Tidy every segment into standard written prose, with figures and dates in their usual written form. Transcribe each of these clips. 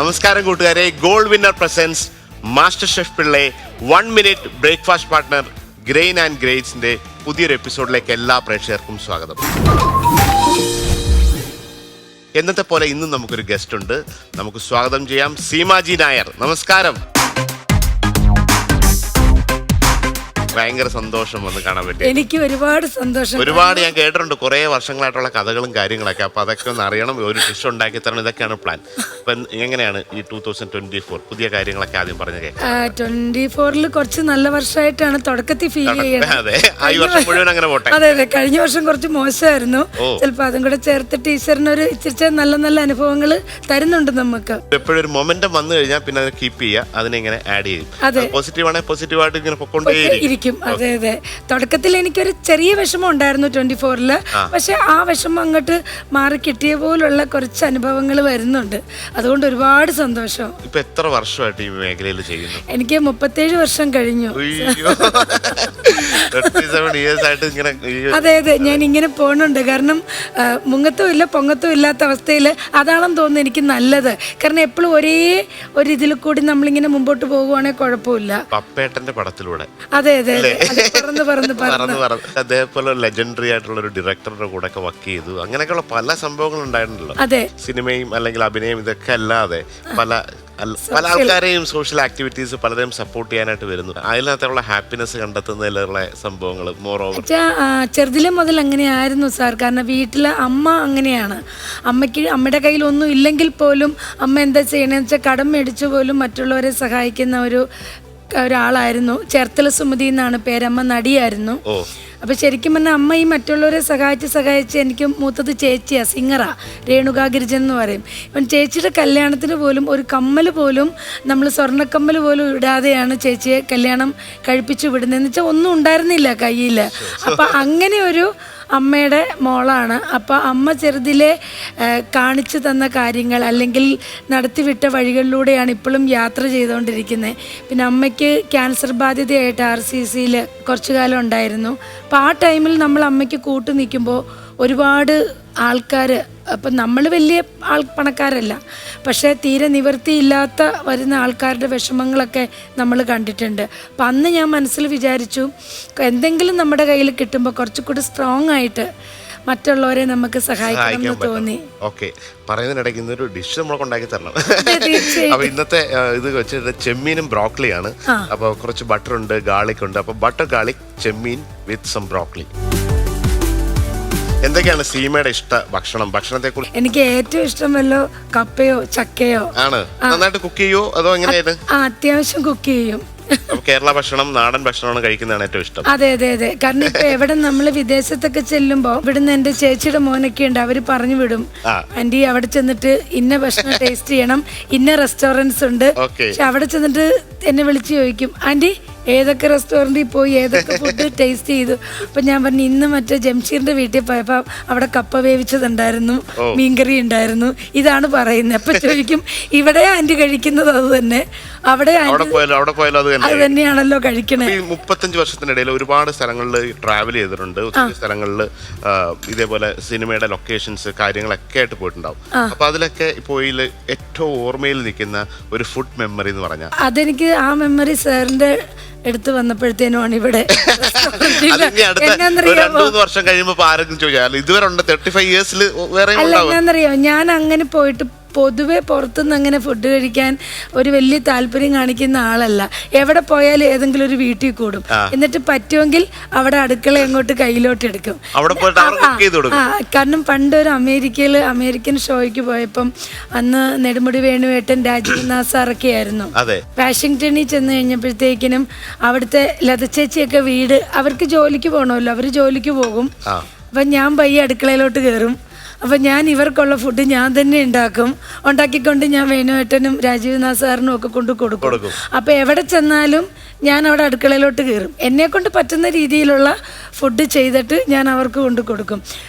നമസ്കാരം കൂട്ടുകാരെ. Gold winner presents master chef Pillai 1 minute breakfast partner grain and ഗ്രേറ്റ്സിന്റെ പുതിയൊരു എപ്പിസോഡിലേക്ക് എല്ലാ പ്രേക്ഷകർക്കും സ്വാഗതം. എന്നത്തെ പോലെ ഇന്നും നമുക്കൊരു ഗസ്റ്റ് ഉണ്ട്. നമുക്ക് സ്വാഗതം ചെയ്യാം സീമാജി നായർ. നമസ്കാരം. ഭയങ്കര സന്തോഷം വന്ന് കാണാൻ പറ്റി. എനിക്ക് ഒരുപാട് സന്തോഷം. ഒരുപാട് ഞാൻ കേട്ടിട്ടുണ്ട് കുറെ വർഷങ്ങളായിട്ടുള്ള കഥകളും കാര്യങ്ങളൊക്കെ. അപ്പൊ അതൊക്കെ ഒന്ന് അറിയണം, ഒരു ഡിഷ് ഉണ്ടാക്കി തരണം, ഇതൊക്കെയാണ് പ്ലാൻ. അപ്പൊ എങ്ങനെയാണ് ഈ 2024 പുതിയ കാര്യങ്ങളൊക്കെ ആദ്യം പറഞ്ഞു കേൾക്കാം. 24 കുറച്ച് നല്ല വർഷമായിട്ടാണ് തുടക്കത്തിൽ ഫീൽ ചെയ്യുന്നത്. അതെ, ഈ വർഷം മുഴുവൻ അങ്ങനെ പോട്ടെ. അതെ അതെ, കഴിഞ്ഞ വർഷം കുറച്ച് മോശമായിരുന്നു. ചിലപ്പോ അതും കൂടെ ചേർത്ത് ടീച്ചറിനൊരു ഇച്ചിരി നല്ല നല്ല അനുഭവങ്ങൾ തരുന്നുണ്ട് നമുക്ക്. എപ്പോഴും ഒരു മൊമെന്റം വന്നു കഴിഞ്ഞാൽ പിന്നെ അത് കീപ്പ് ചെയ്യുക, അതിനെ ഇങ്ങനെ ആഡ് ചെയ്യും. പോസിറ്റീവ് ആണെങ്കിൽ പോസിറ്റീവായിട്ട് ഇങ്ങനെ പൊക്കൊണ്ടേയിരിക്കും. അതെ അതെ, തുടക്കത്തിൽ എനിക്കൊരു ചെറിയ വിഷമം ഉണ്ടായിരുന്നു 24-ല്. പക്ഷെ ആ വിഷമം അങ്ങോട്ട് മാറി കിട്ടിയ പോലുള്ള കുറച്ച് അനുഭവങ്ങൾ വരുന്നുണ്ട്. അതുകൊണ്ട് ഒരുപാട് സന്തോഷം. ഇപ്പൊ എത്ര വർഷമായിട്ട് ഈ മേഖലയിൽ ചെയ്യുന്നു? എനിക്ക് 37 വർഷം കഴിഞ്ഞു. അതെ അതെ, ഞാൻ ഇങ്ങനെ പോണുണ്ട്. കാരണം മുങ്ങത്തും ഇല്ല പൊങ്ങത്തും ഇല്ലാത്ത അവസ്ഥയിൽ അതാണെന്ന് തോന്നുന്നു എനിക്ക് നല്ലത്. കാരണം എപ്പോഴും ഒരേ ഒരു ഇതിൽ കൂടി നമ്മളിങ്ങനെ മുമ്പോട്ട് പോകുവാണെങ്കിൽ കുഴപ്പമില്ല. പപ്പേട്ടന്റെ പടത്തിലൂടെ അതെ അതെ, അതേപോലെ ലെജൻഡറി ആയിട്ടുള്ള ഒരു ഡയറക്ടറുടെ കൂടെ ഒക്കെ വർക്ക് ചെയ്തു. അങ്ങനെയൊക്കെയുള്ള പല സംഭവങ്ങളും ഉണ്ടായിട്ടുണ്ടല്ലോ. സിനിമയും അല്ലെങ്കിൽ അഭിനയം ഇതൊക്കെ അല്ലാതെ പല ആൾക്കാരെയും സോഷ്യൽ ആക്ടിവിറ്റീസ് പലരെയും സപ്പോർട്ട് ചെയ്യാനായിട്ട് വരുന്നു. അതിനകത്തുള്ള ഹാപ്പിനെസ് കണ്ടെത്തുന്നതിലുള്ള സംഭവങ്ങൾ മോറോവർ ചെറുതിലെ മുതൽ അങ്ങനെയായിരുന്നു സാർ. കാരണം വീട്ടിലെ അമ്മ അങ്ങനെയാണ്. അമ്മയുടെ കയ്യിൽ ഒന്നും ഇല്ലെങ്കിൽ പോലും അമ്മ എന്താ ചെയ്യണമെന്ന് വെച്ചാൽ കടം മേടിച്ചു പോലും മറ്റുള്ളവരെ സഹായിക്കുന്ന ഒരാളായിരുന്നു. ചേർത്തല സുമതി എന്നാണ് പേരമ്മ, നടിയായിരുന്നു. അപ്പൊ ശരിക്കും പറഞ്ഞാൽ അമ്മ ഈ മറ്റുള്ളവരെ സഹായിച്ച് എനിക്ക് മൂത്തത് ചേച്ചിയാ, സിംഗറാ, രേണുകാ ഗിരിജൻ എന്ന് പറയും. ഇപ്പം ചേച്ചിയുടെ കല്യാണത്തിന് പോലും ഒരു കമ്മൽ പോലും നമ്മൾ സ്വർണ്ണക്കമ്മൽ പോലും ഇടാതെയാണ് ചേച്ചിയെ കല്യാണം കഴിപ്പിച്ചു വിടുന്നതെന്ന് വെച്ചാൽ ഒന്നും ഉണ്ടായിരുന്നില്ല കയ്യിൽ. അപ്പം അങ്ങനെ ഒരു അമ്മയുടെ മോളാണ്. അപ്പോൾ അമ്മ ചെറുതിലെ കാണിച്ചു തന്ന കാര്യങ്ങൾ അല്ലെങ്കിൽ നടത്തിവിട്ട വഴികളിലൂടെയാണ് ഇപ്പോഴും യാത്ര ചെയ്തുകൊണ്ടിരിക്കുന്നത്. പിന്നെ അമ്മയ്ക്ക് ക്യാൻസർ ബാധിതയായിട്ട് RCCയിൽ കുറച്ചു കാലം ഉണ്ടായിരുന്നു. അപ്പോൾ ആ ടൈമിൽ നമ്മൾ അമ്മയ്ക്ക് കൂട്ടു നിൽക്കുമ്പോൾ ഒരുപാട് ആൾക്കാർ, അപ്പം നമ്മൾ വലിയ പണക്കാരല്ല, പക്ഷേ തീരെ നിവൃത്തിയില്ലാത്ത വരുന്ന ആൾക്കാരുടെ വിഷമങ്ങളൊക്കെ നമ്മൾ കണ്ടിട്ടുണ്ട്. അപ്പം അന്ന് ഞാൻ മനസ്സിൽ വിചാരിച്ചു, എന്തെങ്കിലും നമ്മുടെ കയ്യിൽ കിട്ടുമ്പോൾ കുറച്ചുകൂടി സ്ട്രോങ് ആയിട്ട് മറ്റുള്ളവരെ നമുക്ക് സഹായിക്കണം തോന്നി. ഓക്കെ, പറയുന്നതിനിടയ്ക്ക് ഇന്നൊരു ഡിഷ് നമ്മളൊക്കെ ഉണ്ടാക്കി തരണം. അപ്പൊ ഇന്നത്തെ ഇത് വെച്ചിട്ട് ചെമ്മീനും ബ്രോക്കലിയാണ്. അപ്പൊ കുറച്ച് ബട്ടർ ഉണ്ട്, ഗാർലിക് ഉണ്ട്. അപ്പൊ butter garlic Chemmeen with some broccoli. എന്തൊക്കെയാണ് സീമയുടെ ഇഷ്ട ഭക്ഷണത്തെ കുറിച്ച്? എനിക്ക് ഏറ്റവും ഇഷ്ടം വല്ലോ കപ്പയോ ചക്കയോ ആണ്. നന്നായിട്ട് കുക്ക് ചെയ്യോ അതോ എങ്ങനെയാണ്? അത്യാവശ്യം കുക്ക് ചെയ്യും. കേരള ഭക്ഷണം, നാടൻ ഭക്ഷണമാണ് കഴിക്കുന്നതാണ് ഏറ്റവും ഇഷ്ടം. അതെ അതെ അതെ, കാരണം ഇപ്പൊ എവിടെ നമ്മൾ വിദേശത്തൊക്കെ ചെല്ലുമ്പോ ഇവിടുന്ന് എന്റെ ചേച്ചിയുടെ മോനൊക്കെ ഉണ്ട്, അവര് പറഞ്ഞു വിടും, ആന്റി അവിടെ ചെന്നിട്ട് ഇന്ന ഭക്ഷണം ടേസ്റ്റ് ചെയ്യണം, ഇന്ന റെസ്റ്റോറൻറ്റ്സ് ഉണ്ട്. പക്ഷെ അവിടെ ചെന്നിട്ട് എന്നെ വിളിച്ച് ചോദിക്കും, ആന്റി ഏതൊക്കെ റെസ്റ്റോറൻറ്റിൽ പോയി ഏതൊക്കെ ഫുഡ് ടേസ്റ്റ് ചെയ്തു. അപ്പം ഞാൻ പറഞ്ഞു, ഇന്ന് മറ്റേ ജംഷീറിന്റെ വീട്ടിൽ പോയപ്പോൾ അവിടെ കപ്പ വേവിച്ചതുണ്ടായിരുന്നു, മീൻകറി ഉണ്ടായിരുന്നു, ഇതാണ് പറയുന്നത്. അപ്പം ചോദിക്കും, ഇവിടെ ആന്റി കഴിക്കുന്നത് അത് തന്നെ, അവിടെ അത് തന്നെയാണല്ലോ കഴിക്കണേ. 35 വർഷത്തിനിടയിൽ ഒരുപാട് സ്ഥലങ്ങളിൽ ട്രാവൽ ചെയ്തിട്ടുണ്ട്. ഒത്തിരി സ്ഥലങ്ങളിൽ ഇതേപോലെ സിനിമയുടെ ലൊക്കേഷൻസ് കാര്യങ്ങളൊക്കെ ആയിട്ട് പോയിട്ടുണ്ടാവും. അപ്പൊ അതിലൊക്കെ പോയി ഏറ്റവും ഓർമ്മയിൽ നിൽക്കുന്ന ഒരു ഫുഡ് മെമ്മറി എന്ന് പറഞ്ഞാൽ? അതെനിക്ക് ആ മെമ്മറി സാറിന്റെ എടുത്തു വന്നപ്പോഴത്തേനുമാണ് ഇവിടെ. വർഷം കഴിയുമ്പോ ആരെങ്കിലും ചോദിച്ചാൽ ഇതുവരെ 35 ഇയേഴ്സിൽ വേറെ എന്നാന്നറിയോ, ഞാൻ അങ്ങനെ പോയിട്ട് പൊതുവെ പുറത്തുനിന്ന് അങ്ങനെ ഫുഡ് കഴിക്കാൻ ഒരു വലിയ താല്പര്യം കാണിക്കുന്ന ആളല്ല. എവിടെ പോയാലും ഏതെങ്കിലും ഒരു വീട്ടിൽ കൂടും, എന്നിട്ട് പറ്റുമെങ്കിൽ അവിടെ അടുക്കള അങ്ങോട്ട് കയ്യിലോട്ട് എടുക്കും. കാരണം പണ്ട് ഒരു അമേരിക്കൻ ഷോയ്ക്ക് പോയപ്പം അന്ന് നെടുമുടി വേണുവേട്ടൻ, രാജീവ് നാസാറൊക്കെ ആയിരുന്നു. വാഷിങ്ടണിൽ ചെന്ന് കഴിഞ്ഞപ്പോഴത്തേക്കിനും അവിടുത്തെ ലതച്ചേച്ചിയൊക്കെ വീട്, അവർക്ക് ജോലിക്ക് പോകണമല്ലോ, അവർ ജോലിക്ക് പോകും. അപ്പം ഞാൻ പയ്യെ അടുക്കളയിലോട്ട് കയറും. അപ്പം ഞാൻ ഇവർക്കുള്ള ഫുഡ് ഞാൻ തന്നെ ഉണ്ടാക്കിക്കൊണ്ട് ഞാൻ വേണുവേട്ടനും രാജീവ് നാസാറിനും ഒക്കെ കൊണ്ട് കൊടുക്കും. അപ്പം എവിടെ ചെന്നാലും ഞാൻ അവിടെ അടുക്കളയിലോട്ട് കയറും. എന്നെക്കൊണ്ട് പറ്റുന്ന രീതിയിലുള്ള ഫുഡ് ചെയ്തിട്ട് ഞാൻ അവർക്ക് കൊണ്ട് കൊടുക്കും.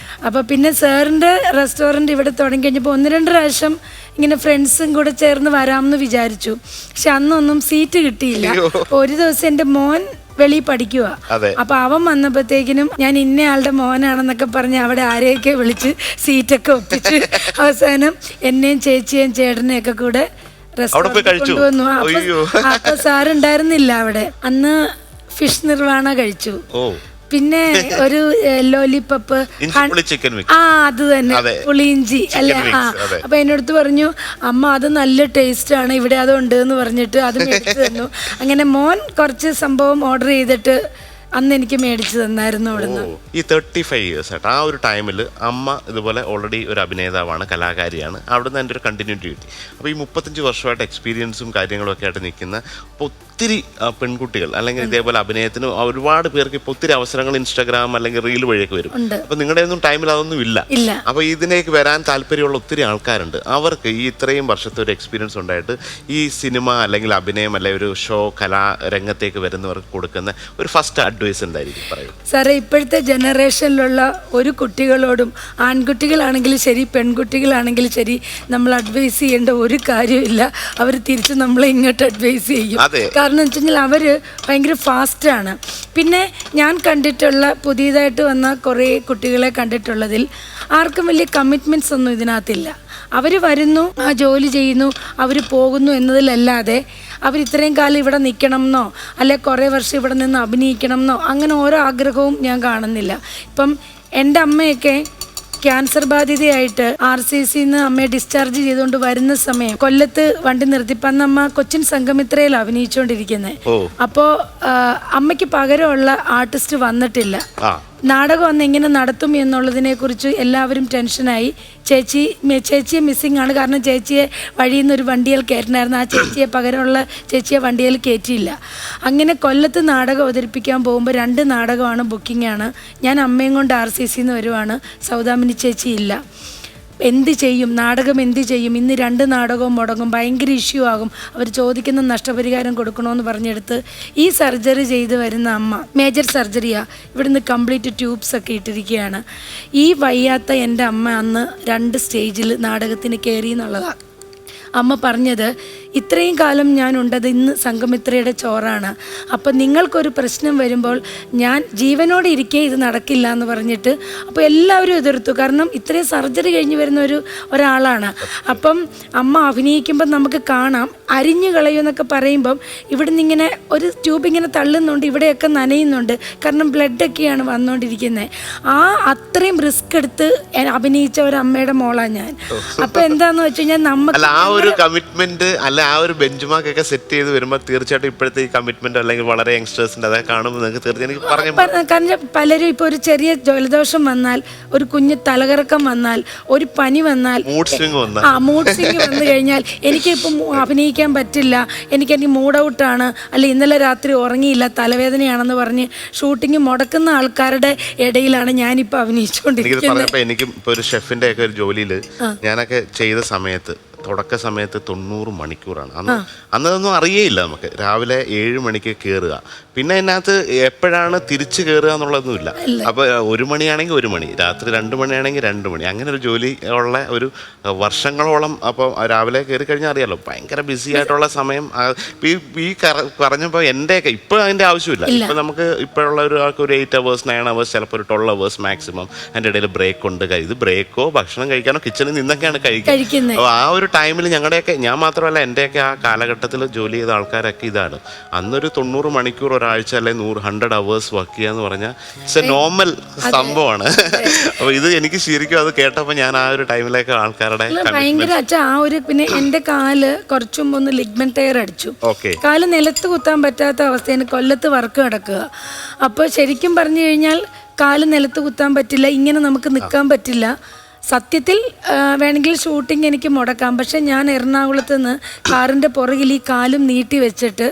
അപ്പോൾ പിന്നെ സാറിൻ്റെ റെസ്റ്റോറൻറ്റ് ഇവിടെ തുടങ്ങി കഴിഞ്ഞപ്പോൾ 1-2 പ്രാവശ്യം ഇങ്ങനെ ഫ്രണ്ട്സും കൂടെ ചേർന്ന് വരാമെന്ന് വിചാരിച്ചു. പക്ഷെ അന്നൊന്നും സീറ്റ് കിട്ടിയില്ല. ഒരു ദിവസം എൻ്റെ മോൻ വെളിയിൽ പഠിക്കുക. അപ്പൊ അവൻ വന്നപ്പോഴത്തേക്കിനും ഞാൻ ഇന്നയാളുടെ മോനാണെന്നൊക്കെ പറഞ്ഞ് അവിടെ ആരെയൊക്കെ വിളിച്ച് സീറ്റൊക്കെ ഒപ്പിച്ച് അവസാനം എന്നെയും ചേച്ചിയെയും ചേട്ടനെയൊക്കെ കൂടെ റെസ്റ്റോറന്റ് കൊണ്ടുവന്നു. അപ്പൊ സാർ ഉണ്ടായിരുന്നില്ല അവിടെ. അന്ന് ഫിഷ് നിർവാണ കഴിച്ചു. പിന്നെ ഒരു ലോലിപ്പപ്പ്, അത് തന്നെ പുളിയിഞ്ചി അല്ലെ. അപ്പൊ എന്നോടത്ത് പറഞ്ഞു, അമ്മ അത് നല്ല ടേസ്റ്റ് ആണ്, ഇവിടെ അതുണ്ട് എന്ന് പറഞ്ഞിട്ട് അത് മേടിച്ചു തന്നു. അങ്ങനെ മോൻ കുറച്ച് സംഭവം ഓർഡർ ചെയ്തിട്ട് അന്ന് എനിക്ക് മേടിച്ചു തന്നായിരുന്നു അവിടുന്ന്. ഈ 35 years ആയിട്ട് ആ ഒരു ടൈമിൽ അമ്മ ഇതുപോലെ ഓൾറെഡി ഒരു അഭിനേതാവാണ്, കലാകാരിയാണ്. അവിടുന്ന് എൻ്റെ ഒരു കണ്ടിന്യൂറ്റി കിട്ടി. അപ്പോൾ ഈ 35 വർഷമായിട്ട് എക്സ്പീരിയൻസും കാര്യങ്ങളും ഒക്കെ ആയിട്ട് നിൽക്കുന്ന ഒത്തിരി പെൺകുട്ടികൾ അല്ലെങ്കിൽ ഇതേപോലെ അഭിനയത്തിന് ഒരുപാട് പേർക്ക് ഇപ്പോൾ ഒത്തിരി അവസരങ്ങൾ ഇൻസ്റ്റാഗ്രാം അല്ലെങ്കിൽ റീൽ വഴിയൊക്കെ വരും. അപ്പോൾ നിങ്ങളുടെ ഒന്നും ടൈമിൽ അതൊന്നും ഇല്ല. അപ്പോൾ ഇതിലേക്ക് വരാൻ താല്പര്യമുള്ള ഒത്തിരി ആൾക്കാരുണ്ട്. അവർക്ക് ഈ ഇത്രയും വർഷത്തെ ഒരു എക്സ്പീരിയൻസ് ഉണ്ടായിട്ട് ഈ സിനിമ അല്ലെങ്കിൽ അഭിനയം അല്ലെങ്കിൽ ഒരു ഷോ കലാരംഗത്തേക്ക് വരുന്നവർക്ക് കൊടുക്കുന്ന ഒരു ഫസ്റ്റ് അഡ്വൈസ് എന്തായിരിക്കും പറയും? സാറേ, ഇപ്പോഴത്തെ ജനറേഷനിലുള്ള ഒരു കുട്ടികളോടും, ആൺകുട്ടികളാണെങ്കിലും ശരി പെൺകുട്ടികളാണെങ്കിലും ശരി, നമ്മൾ അഡ്വൈസ് ചെയ്യേണ്ട ഒരു കാര്യമില്ല. അവർ തിരിച്ച് നമ്മളെ ഇങ്ങോട്ട് അഡ്വൈസ് ചെയ്യും. കാരണം എന്ന് വെച്ച് കഴിഞ്ഞാൽ അവർ ഭയങ്കര ഫാസ്റ്റാണ്. പിന്നെ ഞാൻ കണ്ടിട്ടുള്ള പുതിയതായിട്ട് വന്ന കുറേ കുട്ടികളെ കണ്ടിട്ടുള്ളതിൽ ആർക്കും വലിയ കമ്മിറ്റ്മെൻറ്റ്സ് ഒന്നും ഇതിനകത്തില്ല. അവർ വരുന്നു, ആ ജോലി ചെയ്യുന്നു, അവർ പോകുന്നു എന്നതിലല്ലാതെ അവർ ഇത്രയും കാലം ഇവിടെ നിൽക്കണം എന്നോ അല്ലെ കുറേ വർഷം ഇവിടെ നിന്ന് അഭിനയിക്കണം എന്നോ അങ്ങനെ ഓരോ ആഗ്രഹവും ഞാൻ കാണുന്നില്ല. ഇപ്പം എൻ്റെ അമ്മയൊക്കെ ക്യാൻസർ ബാധിതയായിട്ട് RCCന്ന് അമ്മയെ ഡിസ്ചാർജ് ചെയ്തുകൊണ്ട് വരുന്ന സമയം കൊല്ലത്ത് വണ്ടി നിർത്തിപ്പന്ന് അമ്മ കൊച്ചിൻ സംഗമിത്രയിൽ അഭിനയിച്ചുകൊണ്ടിരിക്കുന്നത്. അപ്പോൾ അമ്മയ്ക്ക് പകരമുള്ള ആർട്ടിസ്റ്റ് വന്നിട്ടില്ല. നാടകം അന്ന് എങ്ങനെ നടത്തും എന്നുള്ളതിനെ കുറിച്ച് എല്ലാവരും ടെൻഷനായി. ചേച്ചിയെ മിസ്സിങ് ആണ്. കാരണം ചേച്ചിയെ വഴിയിൽ നിന്ന് ഒരു വണ്ടിയിൽ കയറ്റണമായിരുന്നു. ആ ചേച്ചിയെ പകരമുള്ള ചേച്ചിയെ വണ്ടിയിൽ കയറ്റിയില്ല. അങ്ങനെ കൊല്ലത്ത് നാടകം അവതരിപ്പിക്കാൻ പോകുമ്പോൾ 2 നാടകമാണ് ബുക്കിംഗ് ആണ്. ഞാൻ അമ്മയും കൊണ്ട് RCCന്ന് വരുവാണ്. സൗദാമിനി ചേച്ചി ഇല്ല. എന്ത് ചെയ്യും? നാടകം എന്ത് ചെയ്യും? ഇന്ന് 2 നാടകവും മുടങ്ങും, ഭയങ്കര ഇഷ്യൂ ആകും. അവർ ചോദിക്കുന്ന നഷ്ടപരിഹാരം കൊടുക്കണമെന്ന് പറഞ്ഞെടുത്ത് ഈ സർജറി ചെയ്ത് വരുന്ന അമ്മ, മേജർ സർജറിയാണ്, ഇവിടുന്ന് കംപ്ലീറ്റ് ട്യൂബ്സ് ഒക്കെ ഇട്ടിരിക്കുകയാണ്. ഈ വയ്യാത്ത എൻ്റെ അമ്മ അന്ന് 2 സ്റ്റേജിൽ നാടകത്തിന് കയറി എന്നുള്ളതാണ് അമ്മ പറഞ്ഞത്. ഇത്രയും കാലം ഞാനുണ്ടത് ഇന്ന് സംഘമിത്രയുടെ ചോറാണ്. അപ്പം നിങ്ങൾക്കൊരു പ്രശ്നം വരുമ്പോൾ ഞാൻ ജീവനോടെ ഇരിക്കേ ഇത് നടക്കില്ല എന്ന് പറഞ്ഞിട്ട് അപ്പോൾ എല്ലാവരും എതിർത്തു. കാരണം ഇത്രയും സർജറി കഴിഞ്ഞ് വരുന്ന ഒരാളാണ്. അപ്പം അമ്മ അഭിനയിക്കുമ്പം നമുക്ക് കാണാം, അരിഞ്ഞു കളയുമെന്നൊക്കെ പറയുമ്പം ഇവിടുന്ന് ഇങ്ങനെ ഒരു ട്യൂബ് ഇങ്ങനെ തള്ളുന്നുണ്ട്, ഇവിടെയൊക്കെ നനയുന്നുണ്ട്. കാരണം ബ്ലഡൊക്കെയാണ് വന്നുകൊണ്ടിരിക്കുന്നത്. അത്രയും റിസ്ക് എടുത്ത് അഭിനയിച്ച ഒരു അമ്മയുടെ മോളാണ് ഞാൻ. അപ്പം എന്താന്ന് വെച്ച് കഴിഞ്ഞാൽ നമുക്ക് ഒരു കമ്മിറ്റ്മെന്റ് അല്ല, ആ ഒരു ബെഞ്ച് മാർക്ക് ഒക്കെ സെറ്റ് ചെയ്ത് വരുമ്പോൾ തീർച്ചയായിട്ടും ഇപ്പോഴത്തെ ഈ കമ്മിറ്റ്മെന്റ് അല്ലെങ്കിൽ വളരെ യങ്സ്റ്റേഴ്സിന്റെ അതൊക്കെ കാണുമ്പോൾ നിങ്ങൾക്ക് തീർച്ചയായും കാരണം പലരും ഇപ്പോൾ ഒരു ചെറിയ ജലദോഷം വന്നാൽ, ഒരു കുഞ്ഞ് തലകറക്കം വന്നാൽ, ഒരു പനി വന്നാൽ, മൂഡ് സ്വിംഗ് വന്നു കഴിഞ്ഞാൽ എനിക്കിപ്പം അഭിനയിക്കാൻ പറ്റില്ല, എനിക്ക് മൂഡ് ഔട്ടാണ്, അല്ലെ ഇന്നലെ രാത്രി ഉറങ്ങിയില്ല, തലവേദനയാണെന്ന് പറഞ്ഞ് ഷൂട്ടിംഗ് മുടക്കുന്ന ആൾക്കാരുടെ ഇടയിലാണ് ഞാനിപ്പോൾ അഭിനയിച്ചുകൊണ്ടിരിക്കുന്നത്. എനിക്കും ഇപ്പോൾ ഒരു ഷെഫിന്റെ ഒക്കെ ഒരു ജോലിയിൽ ഞാനൊക്കെ ചെയ്ത സമയത്ത് തുടക്ക സമയത്ത് 90 മണിക്കൂറാണ്. അന്നതൊന്നും അറിയേയില്ല നമുക്ക്. രാവിലെ 7 മണിക്ക് കയറുക, പിന്നെ അതിനകത്ത് എപ്പോഴാണ് തിരിച്ചു കയറുക എന്നുള്ളതൊന്നുമില്ല. അപ്പോൾ 1 മണിയാണെങ്കിൽ 1 മണി, രാത്രി 2 മണിയാണെങ്കിൽ 2 മണി, അങ്ങനെ ഒരു ജോലി ഉള്ള ഒരു വർഷങ്ങളോളം. അപ്പോൾ രാവിലെ കയറി കഴിഞ്ഞാൽ അറിയാലോ, ഭയങ്കര ബിസി ആയിട്ടുള്ള സമയം. ഈ പറഞ്ഞപ്പോൾ എൻ്റെയൊക്കെ ഇപ്പോൾ അതിൻ്റെ ആവശ്യമില്ല. ഇപ്പം നമുക്ക് ഇപ്പോഴുള്ള ഒരാൾക്ക് ഒരു 8 hours 9 hours ചിലപ്പോൾ ഒരു 12 hours മാക്സിമം. അതിൻ്റെ ഇടയിൽ ബ്രേക്ക് ഉണ്ട്. ഇത് ബ്രേക്കോ ഭക്ഷണം കഴിക്കാനോ കിച്ചണിൽ നിന്നൊക്കെയാണ് കഴിക്കുന്നത്. അപ്പോൾ ആ ഒരു ടൈമിൽ ഞങ്ങളുടെയൊക്കെ, ഞാൻ മാത്രമല്ല എൻ്റെയൊക്കെ ആ കാലഘട്ടത്തിൽ ജോലി ചെയ്ത ആൾക്കാരൊക്കെ ഇതാണ്. അന്നൊരു 90 മണിക്കൂർ ഒരാഴ്ച അല്ലെങ്കിൽ 100 hours വർക്ക് ചെയ്യുക എന്ന് പറഞ്ഞാൽ ഇറ്റ്സ് എ നോർമൽ സംഭവമാണ്. അപ്പോൾ ഇത് എനിക്ക് ശരിക്കും അത് കേട്ടപ്പോൾ ഞാൻ ആ ഒരു ടൈമിലേക്ക് ആൾക്കാരുടെ ഭയങ്കര പിന്നെ എൻ്റെ കാല് കുറച്ചും ഒന്ന് ലിഗ്മെന്റ് ടയർ അടിച്ചു. കാല് നിലത്ത് കുത്താൻ പറ്റാത്ത അവസ്ഥയാണ്. കൊല്ലത്ത് വർക്ക് നടക്കുക. അപ്പോൾ ശരിക്കും പറഞ്ഞു കഴിഞ്ഞാൽ കാല് നിലത്ത് കുത്താൻ പറ്റില്ല, ഇങ്ങനെ നമുക്ക് നിൽക്കാൻ പറ്റില്ല. സത്യത്തിൽ വേണമെങ്കിൽ ഷൂട്ടിംഗ് എനിക്ക് മുടക്കാം. പക്ഷെ ഞാൻ എറണാകുളത്ത് നിന്ന് കാറിൻ്റെ പുറകിൽ ഈ കാലും നീട്ടി വെച്ചിട്ട്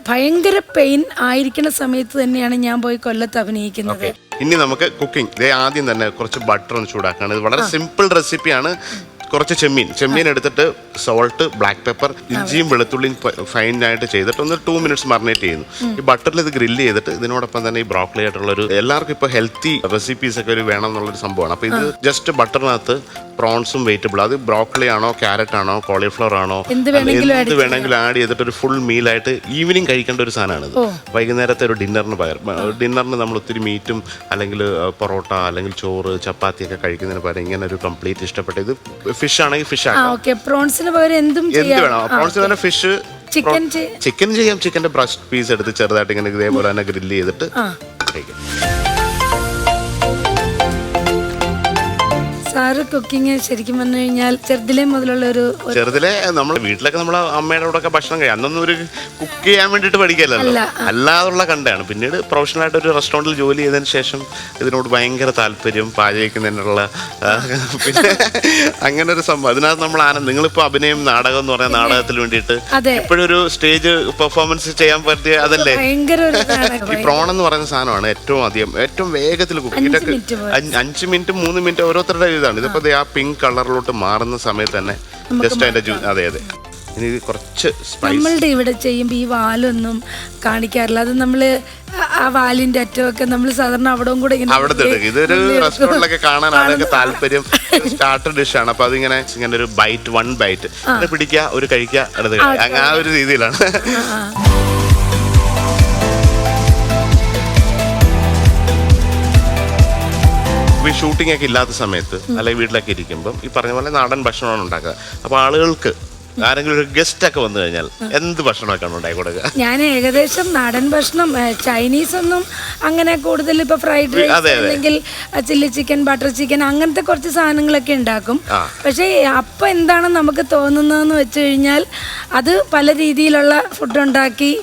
ഭയങ്കര പെയിൻ ആയിരിക്കുന്ന സമയത്ത് തന്നെയാണ് ഞാൻ പോയി കൊല്ലത്ത് അഭിനയിക്കുന്നത്. ഇനി നമുക്ക് കുക്കിംഗ്. ആദ്യം തന്നെ കുറച്ച് ബട്ടർ ഒന്ന് ചൂടാക്കാണ്. ഇത് വളരെ സിമ്പിൾ റെസിപ്പിയാണ്. കുറച്ച് ചെമ്മീൻ എടുത്തിട്ട് സോൾട്ട്, ബ്ലാക്ക് പെപ്പർ, ഇഞ്ചിയും വെളുത്തുള്ളിയും ഫൈനായിട്ട് ചെയ്തിട്ട് ഒന്ന് 2 minutes മറിനേറ്റ് ചെയ്യുന്നു. ഈ ബട്ടറിൽ ഇത് ഗ്രില്ല് ചെയ്തിട്ട് ഇതിനോടൊപ്പം തന്നെ ഈ ബ്രോക്കലി ആയിട്ടുള്ള ഒരു, എല്ലാവർക്കും ഇപ്പോൾ ഹെൽത്തി റെസിപ്പീസ് ഒക്കെ ഒരു വേണം എന്നുള്ളൊരു സംഭവമാണ്. അപ്പോൾ ഇത് ജസ്റ്റ് ബട്ടറിനകത്ത് പ്രോൺസും വെജിറ്റബിൾ, അത് ബ്രോക്കലി ആണോ ക്യാരറ്റ് ആണോ കോളിഫ്ലവർ ആണോ എന്ത് വേണമെങ്കിലും ആഡ് ചെയ്തിട്ട് ഒരു ഫുൾ മീലായിട്ട് ഈവനിങ് കഴിക്കേണ്ട ഒരു സാധനമാണിത്. വൈകുന്നേരത്തെ ഒരു ഡിന്നറിന് നമ്മൾ ഒത്തിരി മീറ്റും അല്ലെങ്കിൽ പൊറോട്ട അല്ലെങ്കിൽ ചോറ് ചപ്പാത്തി ഒക്കെ കഴിക്കുന്നതിന് പകരം ഇങ്ങനെ ഒരു കംപ്ലീറ്റ് ഇഷ്ടപ്പെട്ട ഇത് ഫിഷ് ആണെങ്കിൽ ഫിഷ് ആക്കാം. പ്രോൺസിന് പകരം എന്ത് വേണം. പ്രോൺസിന് പകരം ഫിഷ്, ചിക്കൻ ചെയ്യാം. ചിക്കൻ്റെ ബ്രസ്റ്റ് പീസ് എടുത്ത് ചെറുതായിട്ട് ഇങ്ങനെ ഇതേപോലെ തന്നെ ഗ്രില്ല് ചെയ്തിട്ട് കഴിക്കാം. സാറ് കുക്കിങ് ശരിക്കും പറഞ്ഞു കഴിഞ്ഞാൽ ചെറുതിലേ മുതലുള്ള ചെറുതിലെ നമ്മൾ വീട്ടിലൊക്കെ നമ്മളെ അമ്മയുടെ കൂടെ ഒക്കെ ഭക്ഷണം കഴിയും. അന്നൊന്നും ഒരു കുക്ക് ചെയ്യാൻ വേണ്ടിയിട്ട് പഠിക്കല്ലോ, അല്ലാതുള്ള കണ്ടാണ്. പിന്നീട് പ്രൊഫഷണലായിട്ട് ഒരു റെസ്റ്റോറൻറ്റിൽ ജോലി ചെയ്തതിന് ശേഷം ഇതിനോട് ഭയങ്കര താല്പര്യം, പാചകിക്കുന്നതിനുള്ള പിന്നെ അങ്ങനെ ഒരു സംഭവം. അതിനകത്ത് നമ്മൾ നിങ്ങളിപ്പോൾ അഭിനയം നാടകം എന്ന് പറയുന്ന നാടകത്തിന് വേണ്ടിയിട്ട് ഇപ്പോഴും ഒരു സ്റ്റേജ് പെർഫോമൻസ് ചെയ്യാൻ പറ്റിയ അതല്ലേ. ഈ പ്രോൺ എന്ന് പറയുന്ന സാധനമാണ് ഏറ്റവും വേഗത്തിൽ കുക്ക്. 5 മിനിറ്റ് 3 മിനിറ്റ് ഓരോരുത്തരുടെ ഇതാണ്. ഇതിപ്പോ ആ പിങ്ക് കളറിലോട്ട് മാറുന്ന സമയത്ത് തന്നെ ജസ്റ്റ് അതിന്റെ അതെ ഇനി കുറച്ച് നമ്മളുടെ ഇവിടെ ചെയ്യുമ്പോൾ ഈ വാലൊന്നും കാണിക്കാറില്ല. അത് നമ്മള് ആ വാലിന്റെ അറ്റമൊക്കെ നമ്മൾ സാധാരണ അവിടെ കൂടെ ഇതൊരു റെസ്റ്റോറൻറ്റിലൊക്കെ കാണാൻ ആളൊക്കെ താല്പര്യം. സ്റ്റാർട്ടർ ഡിഷാണ്. അപ്പൊ അതിങ്ങനെ ഒരു വൺ ബൈറ്റ് പിടിക്കുക, ഒരു കഴിക്കുക, അടുത്ത് ആ ഒരു രീതിയിലാണ്. ഈ ഷൂട്ടിംഗ് ഒക്കെ ഇല്ലാത്ത സമയത്ത് അല്ലെങ്കിൽ വീട്ടിലൊക്കെ ഇരിക്കുമ്പോൾ ഈ പറഞ്ഞ പോലെ നാടൻ ഭക്ഷണമാണ് ഉണ്ടാക്കുക. അപ്പോൾ ആളുകൾക്ക് ആരെങ്കിലും ഒരു ഗസ്റ്റ് ഒക്കെ വന്നു കഴിഞ്ഞാൽ എന്ത് ഭക്ഷണമൊക്കെയാണ് ഉണ്ടാക്കി കൊടുക്കുക? ഞാൻ ഏകദേശം നാടൻ ഭക്ഷണം, ചൈനീസ് ഒന്നും അങ്ങനെ കൂടുതൽ ഇപ്പൊ ഫ്രൈഡ് റൈസ് അല്ലെങ്കിൽ ചില്ലി ചിക്കൻ, ബട്ടർ ചിക്കൻ അങ്ങനത്തെ കുറച്ച് സാധനങ്ങളൊക്കെ ഉണ്ടാക്കും. പക്ഷേ അപ്പം എന്താണ് നമുക്ക് തോന്നുന്നതെന്ന് വെച്ച് കഴിഞ്ഞാൽ അത് പല രീതിയിലുള്ള ഫുഡ് ഉണ്ടാക്കി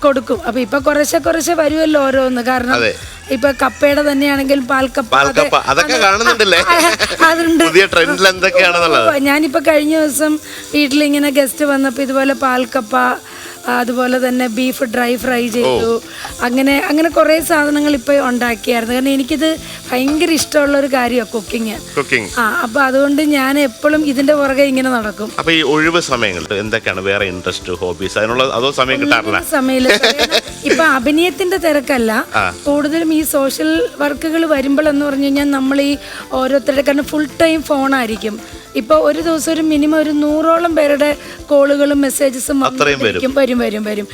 കൊടുക്കും. അപ്പൊ ഇപ്പൊ കുറേശ്ശെ വരുമല്ലോ ഓരോന്ന്. കാരണം ഇപ്പൊ കപ്പയുടെ തന്നെയാണെങ്കിൽ പാൽക്കപ്പ അതൊക്കെ കാണുന്നുണ്ടല്ലേ. അതുണ്ട്. ഞാനിപ്പോ കഴിഞ്ഞ ദിവസം വീട്ടിലിങ്ങനെ ഗസ്റ്റ് വന്നപ്പോ ഇതുപോലെ പാൽക്കപ്പ, അതുപോലെ തന്നെ ബീഫ് ഡ്രൈ ഫ്രൈ ചെയ്തു. അങ്ങനെ കുറേ സാധനങ്ങൾ ഇപ്പൊ ഉണ്ടാക്കിയായിരുന്നു. കാരണം എനിക്കിത് ഭയങ്കര ഇഷ്ടമുള്ള ഒരു കാര്യമാണ് കുക്കിംഗ്. അപ്പൊ അതുകൊണ്ട് ഞാൻ എപ്പോഴും ഇതിന്റെ പുറകെ ഇങ്ങനെ നടക്കും. അപ്പൊ ഈ ഒഴിവ് സമയങ്ങളിൽ എന്തൊക്കെയാണ് വേറെ ഇൻട്രസ്റ്റ്, ഹോബീസ്? അതിനുള്ള അതോ സമയം കിട്ടാറില്ല? ഇപ്പൊ അഭിനയത്തിന്റെ തിരക്കല്ല, കൂടുതലും ഈ സോഷ്യൽ വർക്കുകൾ വരുമ്പോഴെന്ന് പറഞ്ഞു കഴിഞ്ഞാൽ നമ്മൾ ഈ ഓരോരുത്തരുടെ, കാരണം ഫുൾ ടൈം ഫോണായിരിക്കും. ഇപ്പോൾ ഒരു ദിവസം ഒരു മിനിമം ഒരു 100ഓളം പേരുടെ കോളുകളും മെസ്സേജസും വരും.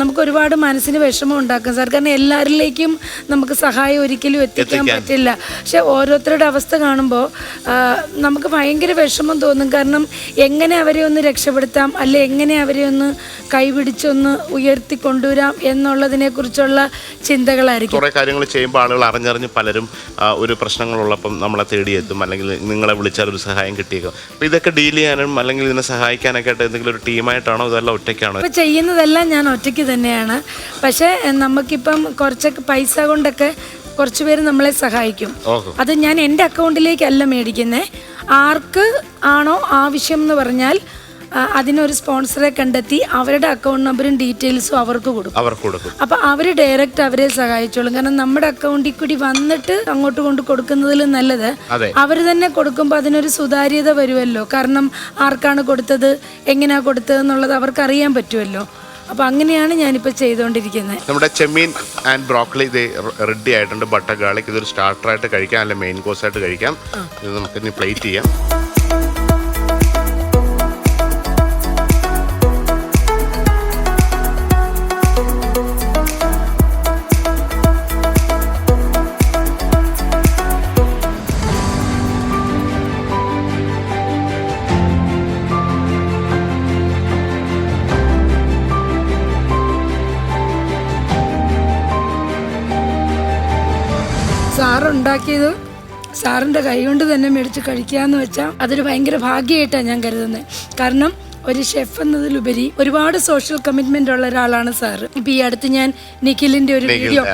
നമുക്ക് ഒരുപാട് മനസ്സിന് വിഷമം ഉണ്ടാക്കും സാർ. കാരണം എല്ലാവരിലേക്കും നമുക്ക് സഹായം ഒരിക്കലും എത്തിക്കാൻ പറ്റില്ല. പക്ഷെ ഓരോരുത്തരുടെ അവസ്ഥ കാണുമ്പോൾ നമുക്ക് ഭയങ്കര വിഷമം തോന്നും. കാരണം എങ്ങനെ അവരെ ഒന്ന് രക്ഷപ്പെടുത്താം, അല്ലെ എങ്ങനെ അവരെ ഒന്ന് കൈപിടിച്ചൊന്ന് ഉയർത്തി കൊണ്ടുവരാം എന്നുള്ളതിനെ കുറിച്ചുള്ള ചിന്തകളായിരിക്കും. കുറേ കാര്യങ്ങൾ ചെയ്യുമ്പോൾ ആളുകൾ അറിഞ്ഞറിഞ്ഞ് പലരും ഒരു പ്രശ്നങ്ങളുള്ളപ്പം നമ്മളെ തേടിയെത്തും, അല്ലെങ്കിൽ നിങ്ങളെ വിളിച്ചാൽ ഒരു സഹായം കിട്ടിയേക്കും. അപ്പോൾ ഇതൊക്കെ ഡീൽ ചെയ്യാനും അല്ലെങ്കിൽ ഇതിനെ സഹായിക്കാനൊക്കെ ആയിട്ട് എന്തെങ്കിലും ഒരു ടീമായിട്ടാണോ ഇതെല്ലാം ഒറ്റയ്ക്കാണോ? ഇപ്പോൾ ചെയ്യുന്നതെല്ലാം ഞാൻ ഒറ്റയ്ക്ക് തന്നെയാണ്. പക്ഷേ നമുക്കിപ്പം കുറച്ചൊക്കെ പൈസ കൊണ്ടൊക്കെ കുറച്ച് പേര് നമ്മളെ സഹായിക്കും. അത് ഞാൻ എൻ്റെ അക്കൗണ്ടിലേക്കല്ല മേടിക്കുന്നത്. ആർക്ക് ആണോ ആവശ്യം എന്ന് പറഞ്ഞാൽ അതിനൊരു സ്പോൺസറെ കണ്ടെത്തി അവരുടെ അക്കൗണ്ട് നമ്പറും ഡീറ്റെയിൽസും അവർക്ക് കൊടുക്കും. അപ്പൊ അവര് ഡയറക്റ്റ് അവരെ സഹായിച്ചോളും. കാരണം നമ്മുടെ അക്കൗണ്ടിൽ കൂടി വന്നിട്ട് അങ്ങോട്ട് കൊണ്ട് കൊടുക്കുന്നതിൽ നല്ലത് അവര് തന്നെ കൊടുക്കുമ്പോൾ അതിനൊരു സുതാര്യത വരുമല്ലോ. കാരണം ആർക്കാണ് കൊടുത്തത്, എങ്ങനെയാ കൊടുത്തത് എന്നുള്ളത് അവർക്ക് അറിയാൻ പറ്റുമല്ലോ. അപ്പൊ അങ്ങനെയാണ് ഞാനിപ്പോ ചെയ്തുകൊണ്ടിരിക്കുന്നത്. നമ്മുടെ ചെമ്മീൻ ആൻഡ് ബ്രോക്കലി ഇത് റെഡി ആയിട്ടുണ്ട്. ബട്ടർ ഗാർലിക് ഇതൊരു സ്റ്റാർട്ടറായിട്ട് കഴിക്കാം, അല്ലെ മെയിൻ കോഴ്സ് ആയിട്ട് കഴിക്കാം. ഇത് നമുക്ക് ഇനി പ്ലേറ്റ് ചെയ്യാം. സാറുണ്ടാക്കിയത് സാറിൻ്റെ കൈ കൊണ്ട് തന്നെ മേടിച്ച് കഴിക്കാന്ന് വെച്ചാൽ അതൊരു ഭയങ്കര ഭാഗ്യമായിട്ടാണ് ഞാൻ കരുതുന്നത്. കാരണം ഒരു ഷെഫ് എന്നതിലുപരി ഒരുപാട് സോഷ്യൽ കമ്മിറ്റ്മെന്റ് ഉള്ള ഒരാളാണ് സാറ്. ഇപ്പൊ ഈ അടുത്ത് ഞാൻ നിഖിലിന്റെ ഒരു വീഡിയോ,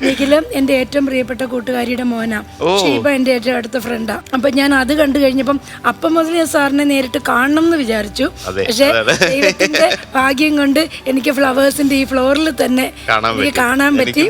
നിഖിലും എന്റെ ഏറ്റവും പ്രിയപ്പെട്ട കൂട്ടുകാരിയുടെ മോനാ, ഷീബ എന്റെ ഏറ്റവും അടുത്ത ഫ്രണ്ടാ. അപ്പൊ ഞാൻ അത് കണ്ടു കഴിഞ്ഞപ്പം അപ്പം മുതൽ ഞാൻ സാറിനെ നേരിട്ട് കാണണം എന്ന് വിചാരിച്ചു. പക്ഷെ ദൈവത്തിന്റെ ഭാഗ്യം കൊണ്ട് എനിക്ക് ഫ്ലവേഴ്സിന്റെ ഈ ഫ്ലോറിൽ തന്നെ എനിക്ക് കാണാൻ പറ്റി,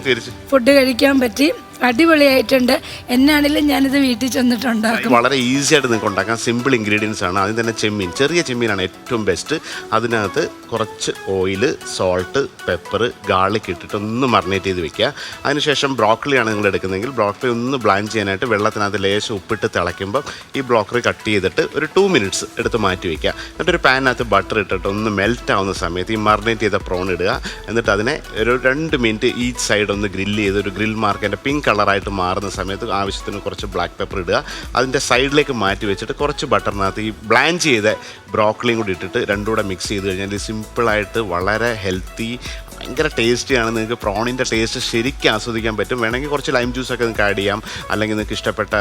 ഫുഡ് കഴിക്കാൻ പറ്റി. അടിപൊളിയായിട്ടുണ്ട്. എന്നാണെങ്കിലും ഞാനിത് വീട്ടിൽ ചെന്നിട്ടുണ്ടാക്കും. വളരെ ഈസി ആയിട്ട് നിങ്ങൾക്ക് ഉണ്ടാക്കാം. സിമ്പിൾ ഇൻഗ്രീഡിയൻസ് ആണ്. അതിന് തന്നെ ചെമ്മീൻ, ചെറിയ ചെമ്മീനാണ് ഏറ്റവും ബെസ്റ്റ്. അതിനകത്ത് കുറച്ച് ഓയിൽ, സോൾട്ട്, പെപ്പർ, ഗാർലിക് ഇട്ടിട്ട് ഒന്ന് മറിനേറ്റ് ചെയ്ത് വെക്കുക. അതിനുശേഷം ബ്രോക്കലിയാണ് നിങ്ങൾ എടുക്കുന്നതെങ്കിൽ ബ്രോക്കലി ഒന്ന് ബ്ലാൻഡ് ചെയ്യാനായിട്ട് വെള്ളത്തിനകത്ത് ലേശം ഉപ്പിട്ട് തിളയ്ക്കുമ്പോൾ ഈ ബ്രോക്കലി കട്ട് ചെയ്തിട്ട് ഒരു 2 മിനിറ്റ്സ് എടുത്ത് മാറ്റി വയ്ക്കുക. എന്നിട്ടൊരു പാനിനകത്ത് ബട്ടർ ഇട്ടിട്ട് ഒന്ന് മെൽറ്റ് ആവുന്ന സമയത്ത് ഈ മറിനേറ്റ് ചെയ്ത പ്രോൺ ഇടുക. എന്നിട്ട് അതിനെ ഒരു 2 മിനിറ്റ് ഈച്ച് സൈഡ് ഒന്ന് ഗ്രില്ല് ചെയ്ത് ഒരു ഗ്രിൽ മാർക്കിൻ്റെ പിങ്ക് കളറായിട്ട് മാറുന്ന സമയത്ത് ആവശ്യത്തിന് കുറച്ച് ബ്ലാക്ക് പെപ്പർ ഇടുക. അതിൻ്റെ സൈഡിലേക്ക് മാറ്റി വെച്ചിട്ട് കുറച്ച് ബട്ടറിനകത്ത് ഈ ബ്ലാൻഡ് ചെയ്ത ബ്രോക്കലിയും കൂടി ഇട്ടിട്ട് രണ്ടും കൂടെ മിക്സ് ചെയ്ത് കഴിഞ്ഞാൽ സിമ്പിളായിട്ട് വളരെ ഹെൽത്തി, ഭയങ്കര ടേസ്റ്റിയാണ്. നിങ്ങൾക്ക് പ്രോണിൻ്റെ ടേസ്റ്റ് ശരിക്കും ആസ്വദിക്കാൻ പറ്റും. വേണമെങ്കിൽ കുറച്ച് ലൈം ജ്യൂസൊക്കെ നിങ്ങൾക്ക് ആഡ് ചെയ്യാം. അല്ലെങ്കിൽ നിങ്ങൾക്ക് ഇഷ്ടപ്പെട്ട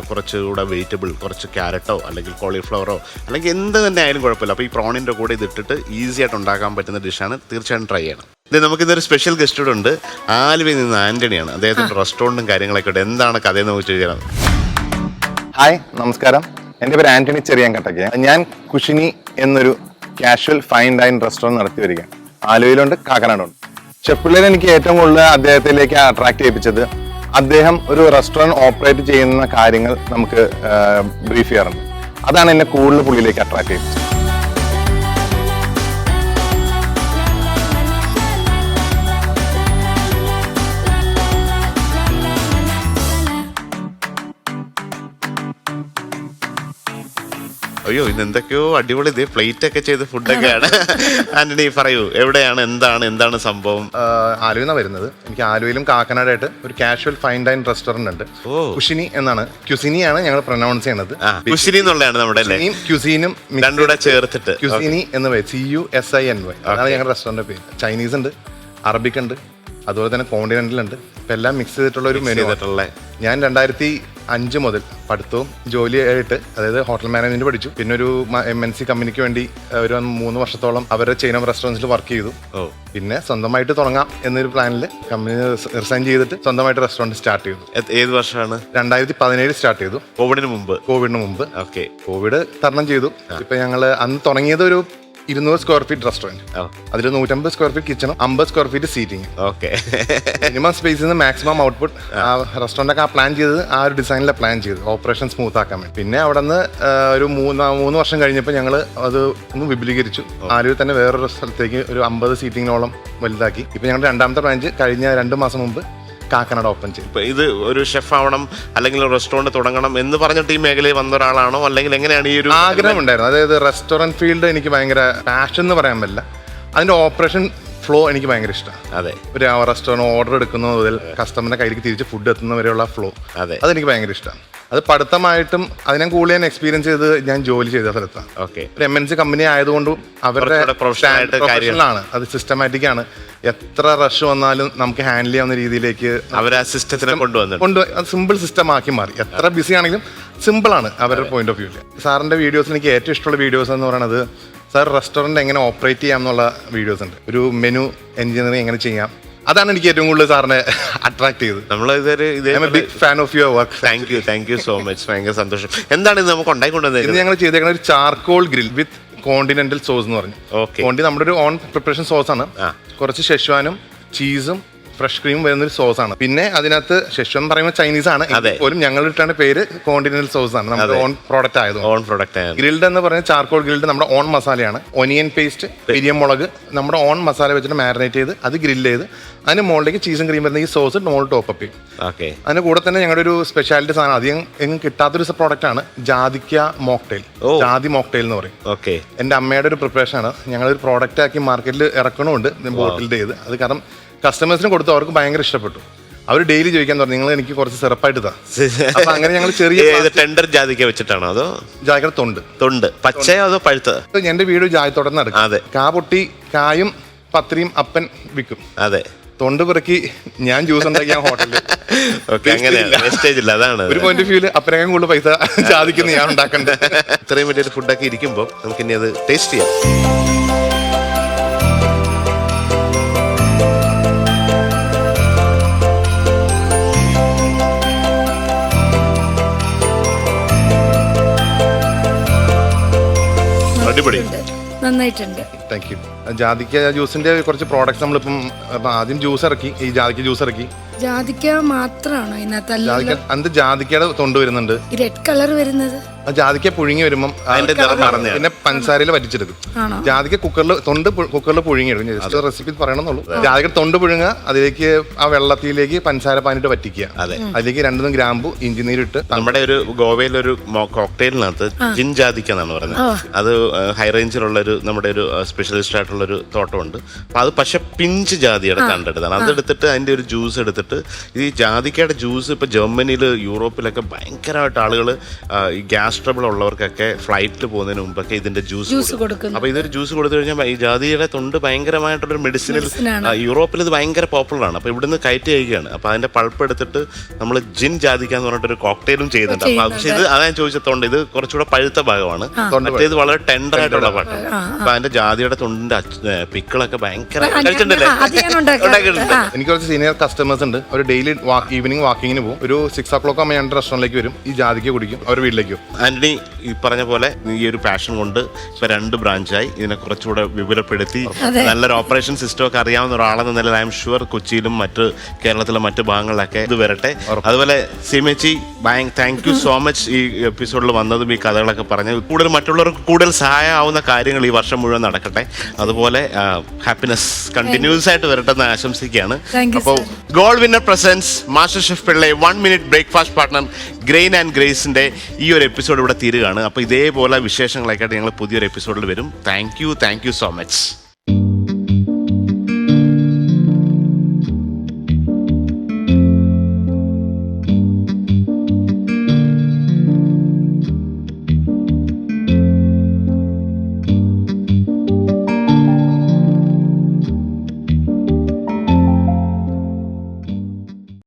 കുറച്ചുകൂടെ വെജിറ്റബിൾ, കുറച്ച് ക്യാരറ്റോ അല്ലെങ്കിൽ കോളിഫ്ലവറോ അല്ലെങ്കിൽ എന്ത് തന്നെ ആയാലും കുഴപ്പമില്ല. അപ്പോൾ ഈ പ്രോണിൻ്റെ കൂടെ ഇതിട്ടിട്ട് ഈസി ആയിട്ട് ഉണ്ടാക്കാൻ പറ്റുന്ന ഡിഷാണ്. തീർച്ചയായിട്ടും ട്രൈ ചെയ്യണം. ഇത് നമുക്കിതൊരു സ്പെഷ്യൽ ഗസ്റ്റ് കൂടെ ഉണ്ട്. ആലുവയിൽ നിന്ന് ആൻ്റണിയാണ്. അദ്ദേഹത്തിൻ്റെ റെസ്റ്റോറൻറ്റും കാര്യങ്ങളൊക്കെ ഉണ്ട്. എന്താണ് കഥയെന്ന് നമുക്ക് ചോദിക്കണം. ഹായ്, നമസ്കാരം. എൻ്റെ പേര് ആൻ്റണി ചെറിയാൻകട്ടയ്ക്ക്. ഞാൻ കുഷിനി എന്നൊരു കാഷ്വൽ ഫൈൻ ഡൈൻ റെസ്റ്റോറൻറ്റ് നടത്തി വരികയാണ്. ആലുവയിലുണ്ട്, കാക്കനാടുണ്ട്. ഷെഫ് എനിക്ക് ഏറ്റവും കൂടുതൽ അദ്ദേഹത്തിലേക്ക് അട്രാക്ട് ചെയ്യിപ്പിച്ചത് അദ്ദേഹം ഒരു റെസ്റ്റോറൻറ്റ് ഓപ്പറേറ്റ് ചെയ്യുന്ന കാര്യങ്ങൾ നമുക്ക് ബ്രീഫ് ചെയ്യാറുണ്ട്. അതാണ് എന്നെ കൂടുതൽ പുള്ളിയിലേക്ക് അട്രാക്ട് ചെയ്യിപ്പിച്ചത്. അയ്യോ, ഇന്ന് എന്തൊക്കെയോ അടിപൊളി ഇത് പ്ലേറ്റ് ഒക്കെ ചെയ്ത് ഫുഡൊക്കെയാണ്. ആന്റണി പറയൂ, എവിടെയാണ്, എന്താണ് സംഭവം? ആലുവയിൽ നിന്നാണ് വരുന്നത്. എനിക്ക് ആലുവയിലും കാക്കനാടായിട്ട് ഒരു കാഷ്വൽ ഫൈൻ ഡൈൻ റെസ്റ്റോറന്റ് ഉണ്ട്. കുഷിനി എന്നാണ്, ക്യുസിനിയാണ് ഞങ്ങൾ പ്രൊനൗൺസ് ചെയ്യുന്നത്. കുഷിനി എന്നുള്ളതാണ് നമ്മുടെ ക്യുസീനും രണ്ടുകൂടെ ചേർത്തിട്ട് ക്യുസിനി എന്ന് പറയും. CUSINY അതാണ് ഞങ്ങളുടെ റെസ്റ്റോറന്റ് പേര്. ചൈനീസ് ഉണ്ട്, അറബിക് ഉണ്ട്, അതുപോലെ തന്നെ കോണ്ടിനെന്റൽ ഉണ്ട്. ഇപ്പം എല്ലാം മിക്സ് ചെയ്തിട്ടുള്ള ഒരു മെനു. ഞാൻ 2005 മുതൽ പഠിത്തവും ജോലിയായിട്ട്, അതായത് ഹോട്ടൽ മാനേജ്മെന്റ് പഠിച്ചു. പിന്നെ ഒരു MNC കമ്പനിക്ക് വേണ്ടി ഒരു 3 വർഷത്തോളം അവരുടെ ചെയിൻ ഓഫ് റെസ്റ്റോറൻറ്റ്സിൽ വർക്ക് ചെയ്തു. പിന്നെ സ്വന്തമായിട്ട് തുടങ്ങാം എന്നൊരു പ്ലാനിൽ കമ്പനി റിസൈൻ ചെയ്തിട്ട് സ്വന്തമായിട്ട് റെസ്റ്റോറൻറ്റ് സ്റ്റാർട്ട് ചെയ്തു. ഏത് വർഷമാണ്? 2017 സ്റ്റാർട്ട് ചെയ്തു. കോവിഡിന് മുമ്പ്. ഓക്കെ. കോവിഡ് തരണം ചെയ്തു. ഇപ്പൊ ഞങ്ങൾ അന്ന് തുടങ്ങിയത് ഒരു 200 സ്ക്വയർ ഫീറ്റ് റെസ്റ്റോറന്റ്. അതിൽ 150 സ്ക്വയർ ഫീറ്റ് കിച്ചണും 50 square feet seating. Okay. Minimum സ്പേസിൽ നിന്ന് മാക്സിമം ഔട്ട്പുട്ട്. ആ റെസ്റ്റോറന്റ് ഒക്കെ പ്ലാൻ ചെയ്തത് ആ ഒരു ഡിസൈനിലെ പ്ലാൻ ചെയ്തു, ഓപ്പറേഷൻ സ്മൂത്ത് ആക്കാൻ വേണ്ടി. പിന്നെ അവിടെ നിന്ന് ഒരു 3 വർഷം കഴിഞ്ഞപ്പോൾ ഞങ്ങൾ അത് ഒന്ന് വിപുലീകരിച്ചു. ആലുവയിൽ തന്നെ വേറൊരു സ്ഥലത്തേക്ക് ഒരു 50 സീറ്റിങ്ങിനോളം വലുതാക്കി. ഇപ്പൊ ഞങ്ങളുടെ 2ാമത്തെ ബ്രാഞ്ച് കഴിഞ്ഞ 2 മാസം മുമ്പ് കാക്കനാട് ഓപ്പൺ ചെയ്തു. ഇത് ഒരു ഷെഫ് ആവണം അല്ലെങ്കിൽ റെസ്റ്റോറന്റ് തുടങ്ങണം എന്ന് പറഞ്ഞിട്ട് ഈ മേഖലയിൽ വന്ന ഒരാളാണോ, അല്ലെങ്കിൽ എങ്ങനെയാണ് ഈ ഒരു ആഗ്രഹം ഉണ്ടായിരുന്നു? അതായത് റെസ്റ്റോറന്റ് ഫീൽഡ് എനിക്ക് ഭയങ്കര പാഷൻ എന്ന് പറയാൻ പറ്റില്ല. അതിന്റെ ഓപ്പറേഷൻ ഫ്ലോ എനിക്ക് ഭയങ്കര ഇഷ്ടമാണ്. അതെ, ഒരു റെസ്റ്റോറന്റ് ഓർഡർ എടുക്കുന്ന മുതൽ കസ്റ്റമറിന്റെ കയ്യിലേക്ക് തിരിച്ച് ഫുഡ് എത്തുന്നവരെയുള്ള ഫ്ലോ, അതെനിക്ക് ഭയങ്കര ഇഷ്ടമാണ്. അത് പഠിത്തമായിട്ടും അതിനെ കൂടുതൽ ഞാൻ എക്സ്പീരിയൻസ് ചെയ്ത് ഞാൻ ജോലി ചെയ്ത സ്ഥലത്താണ്. ഒരു MNC കമ്പനി ആയതുകൊണ്ടും അവരുടെ പ്രൊഫഷണലാണ്, അത് സിസ്റ്റമാറ്റിക് ആണ്. എത്ര റഷ് വന്നാലും നമുക്ക് ഹാൻഡിൽ ചെയ്യാവുന്ന രീതിയിലേക്ക് അവർ ആ സിസ്റ്റത്തിനെ അത് സിമ്പിൾ സിസ്റ്റം ആക്കി മാറി. എത്ര ബിസി ആണെങ്കിലും സിമ്പിളാണ് അവരുടെ പോയിന്റ് ഓഫ് വ്യൂവിൽ. സാറിന്റെ വീഡിയോസിൽ എനിക്ക് ഏറ്റവും ഇഷ്ടമുള്ള വീഡിയോസ് എന്ന് പറയുന്നത് സാർ റെസ്റ്റോറൻറ്റ് എങ്ങനെ ഓപ്പറേറ്റ് ചെയ്യാം എന്നുള്ള വീഡിയോസ് ഉണ്ട്. ഒരു മെനു എഞ്ചിനീയറിംഗ് എങ്ങനെ ചെയ്യാം, അതാണ് എനിക്ക് ഏറ്റവും കൂടുതൽ സാറിനെ അട്രാക്ട് ചെയ്തത്. Big fan of your work. Thank you so much. ഭയങ്കര സന്തോഷം. എന്താണ് ഇത് നമുക്ക് ഉണ്ടായിക്കൊണ്ടുവന്നത്? ഇത് ഞങ്ങൾ ചെയ്തേക്കുന്ന ഒരു ചാർക്കോൾ ഗ്രിൽ വിത്ത് കോണ്ടിനെന്റൽ സോസ് എന്ന് പറഞ്ഞു. കോണ്ടി നമ്മുടെ ഒരു ഓൺ പ്രിപ്പറേഷൻ സോസ് ആണ്. കുറച്ച് ഷെഷ്വാനും ചീസും ഫ്രഷ് ക്രീം വരുന്നൊരു സോസ് ആണ്. പിന്നെ അതിനകത്ത് ഷെഷ്വൻ പറയുമ്പോൾ ചൈനീസ് ആണ്, പോലും ഞങ്ങൾ ഇട്ടാണ് പേര് കോണ്ടിനെന്റൽ സോസ് ആണ്. നമ്മുടെ ഓൺ പ്രോഡക്റ്റ് ആയതുകൊണ്ട്. ഗ്രിൽഡ് എന്ന് പറഞ്ഞാൽ ചാർക്കോൾ ഗ്രിൽഡ് നമ്മുടെ ഓൺ മസാലയാണ്. ഒനിയൻ പേസ്റ്റ്, പെരിയം മുളക് നമ്മുടെ ഓൺ മസാല വെച്ചിട്ട് മാരിനേറ്റ് ചെയ്ത് അത് ഗ്രില്ല് ചെയ്ത് അതിന് മുകളിലേക്ക് ചീസും ക്രീം വരുന്ന ഈ സോസ് മോൾ ടോപ്പ് അപ്പ് ചെയ്യും. അതിന് കൂടെ തന്നെ ഞങ്ങളുടെ ഒരു സ്പെഷ്യാലിറ്റി സാധനം, അധികം എങ്ങും കിട്ടാത്തൊരു പ്രോഡക്റ്റ് ആണ് ജാതിക്ക മോക്ടെയിൽ. ജാതി മോക്ടെയിൽ എന്ന് പറയും. എൻ്റെ അമ്മയുടെ ഒരു പ്രിപ്പറേഷൻ ആണ്. ഞങ്ങളൊരു പ്രോഡക്റ്റ് ആക്കി മാർക്കറ്റിൽ ഇറക്കണമുണ്ട്, ബോട്ടിൽ ചെയ്ത്. അത് കാരണം കസ്റ്റമേഴ്സിന് കൊടുത്തു, അവർക്ക് ഭയങ്കര ഇഷ്ടപ്പെട്ടു. അവർ ഡെയിലി ചോദിക്കാൻ തുടങ്ങി, നിങ്ങൾ എനിക്ക് കുറച്ച് സിറപ്പായിട്ട് താ. അപ്പൊ അങ്ങനെ ഞങ്ങൾ ചെറിയ ടെൻഡർ ജാതിക്ക വെച്ചിട്ടാണോ അതോ ജാതിക്കയുടെ തൊണ്ട് പച്ചയോ അതോ പഴുത്തത്? എന്റെ വീട് ജാതിത്തോട്ടം നടക്കും. അതെ, കാ പൊട്ടി കായും പത്രിയും അപ്പൻ വിൽക്കും. അതെ, തൊണ്ട് പിറക്കി ഞാൻ ജ്യൂസ് ഉണ്ടാക്കിയ ഹോട്ടലിൽ ഒരു പോയിന്റ് ഓഫ് വ്യൂല് അപ്പനേക്കാൾ കൂടുതൽ പൈസ ജാതിക്കുന്ന ഞാൻ ഉണ്ടാക്കണ്ടേ. ഇത്രയും വലിയൊരു ഫുഡൊക്കെ ഇരിക്കുമ്പോൾ നമുക്ക് ഇനി അത് ടേസ്റ്റ് ചെയ്യാം. നന്നായിട്ടുണ്ട്. Thank you. ജാതിക്ക ജ്യൂസിന്റെ കുറച്ച് പ്രോഡക്ട്സ് നമ്മളിപ്പം ആദ്യം ജ്യൂസ് ഇറക്കി, ഈ ജാതിക്ക ജ്യൂസ് ഇറക്കി. ജാതിക്ക മാത്രമാണോ ഇതിനകത്ത്? ജാതിക്ക അത് ജാതിക്കയുടെ തൊണ്ട് വരുന്നുണ്ട്, റെഡ് കളർ വരുന്നത്. ആ ജാതിക്ക പുഴുങ്ങി വരുമ്പം അതിന്റെ നിറം മറഞ്ഞ പിന്നെ പഞ്ചസാരയിൽ വറ്റിച്ചെടുക്കും. ജാതിക്ക കുക്കറിൽ പുഴുങ്ങിയെടുക്കും. Just recipe പറയണമെന്നുള്ളൂ. ജാതിക്ക തൊണ്ട് പുഴുങ്ങുക, അതിലേക്ക് ആ വെള്ളത്തിലേക്ക് പഞ്ചസാര പാനിട്ട് വറ്റിക്കുക, അതിലേക്ക് 2 ഗ്രാമ്പു ഇഞ്ചി നീരിട്ട്. നമ്മുടെ ഒരു ഗോവയിലൊരു കോക്ടെയിലിനകത്ത് ജിൻ ജാതിക്ക എന്നാണ് പറയുന്നത്. അത് ഹൈ റേഞ്ചിലുള്ള ഒരു നമ്മുടെ ഒരു സ്പെഷ്യലിസ്റ്റ് ആയിട്ടുള്ള ഒരു തോട്ടമുണ്ട്. അപ്പൊ അത് പക്ഷെ പിഞ്ച് ജാതിയുടെ തണ്ടെടുത്താണ്. അതെടുത്തിട്ട് അതിന്റെ ഒരു ജ്യൂസ് എടുത്തിട്ട്, ഈ ജാതിക്കയുടെ ജ്യൂസ് ഇപ്പൊ ജർമ്മനിയിൽ യൂറോപ്പിലൊക്കെ ഭയങ്കരമായിട്ട് ആളുകൾ ഈ ഗ്യാസ് ട്രബിൾ ഉള്ളവർക്കൊക്കെ ഫ്ലൈറ്റിൽ പോകുന്നതിന് മുമ്പൊക്കെ ഇതിന്റെ ജ്യൂസ് കൊടുക്കും. അപ്പൊ ഇതൊരു ജ്യൂസ് കൊടുത്തു കഴിഞ്ഞാൽ ഈ ജാതിയുടെ തൊണ്ട് ഭയങ്കരമായിട്ടുള്ളൊരു മെഡിസിനിൽ യൂറോപ്പിൽ ഇത് ഭയങ്കര പോപ്പുലറാണ്. അപ്പൊ ഇവിടുന്ന് കയറ്റി അയക്കുകയാണ്. അപ്പൊ അതിന്റെ പൾപ്പ് എടുത്തിട്ട് നമ്മൾ ജിൻ ജാതിക്ക എന്ന് പറഞ്ഞിട്ടൊരു കോക്ടെയിലും ചെയ്യുന്നുണ്ട്. അപ്പൊ പക്ഷെ ഇത് അതാ ഞാൻ ചോദിച്ചതുകൊണ്ട് ഇത് കുറച്ചുകൂടെ പഴുത്ത ഭാഗമാണ്, മറ്റേത് വളരെ ടെൻഡർ ആയിട്ടുള്ള പാട്ടാണ്. അപ്പൊ അതിന്റെ ജാതിയുടെ തൊണ്ടിന്റെ പിക്കിളൊക്കെ ഭയങ്കര കഴിച്ചിട്ടുണ്ടല്ലേ? എനിക്ക് കുറച്ച് സീനിയർ കസ്റ്റമേഴ്സ് ഉണ്ട്. അവർ ഡെയിലി ഈവനിങ് വാക്കിങ്ങിന് പോകും. ഒരു 6 o'clock ആകുമ്പോൾ എൻ്റെ റെസ്റ്റോറൻറ്റിലേക്ക് വരും, ഈ ജാതിക്ക കുടിക്കും, അവർ വീട്ടിലേക്ക് പോകും. ആന്റണി ഈ പറഞ്ഞ പോലെ ഈ ഒരു പാഷൻ കൊണ്ട് ഇപ്പൊ 2 ബ്രാഞ്ചായി ഇതിനെ കുറച്ചുകൂടെ വിപുലപ്പെടുത്തി നല്ലൊരു ഓപ്പറേഷൻ സിസ്റ്റം ഒക്കെ അറിയാവുന്ന ഒരാളെന്ന നിലയിൽ ഐ എം ഷുവർ കൊച്ചിയിലും മറ്റ് കേരളത്തിലെ മറ്റ് ഭാഗങ്ങളിലൊക്കെ ഇത് വരട്ടെ. അതുപോലെ സീമേച്ചി താങ്ക് യു സോ മച്ച് ഈ എപ്പിസോഡിൽ വന്നതും ഈ കഥകളൊക്കെ പറഞ്ഞ് കൂടുതൽ മറ്റുള്ളവർക്ക് കൂടുതൽ സഹായമാവുന്ന കാര്യങ്ങൾ ഈ വർഷം മുഴുവൻ നടക്കട്ടെ. അതുപോലെ ഹാപ്പിനെസ് കണ്ടിന്യൂസ് ആയിട്ട് വരട്ടെ എന്ന് ആശംസിക്കുകയാണ്. അപ്പോൾ gold winner presents master chef Pillai 1 minute breakfast partner grain and ഗ്രേസിന്റെ ഈ ഒരു എപ്പിസോഡ് ഇവിടെ തീരുകയാണ്. അപ്പോൾ ഇതേപോലെ വിശേഷങ്ങളൊക്കെ ആയിട്ട് ഞങ്ങൾ പുതിയൊരു എപ്പിസോഡിൽ വരും. Thank you so much.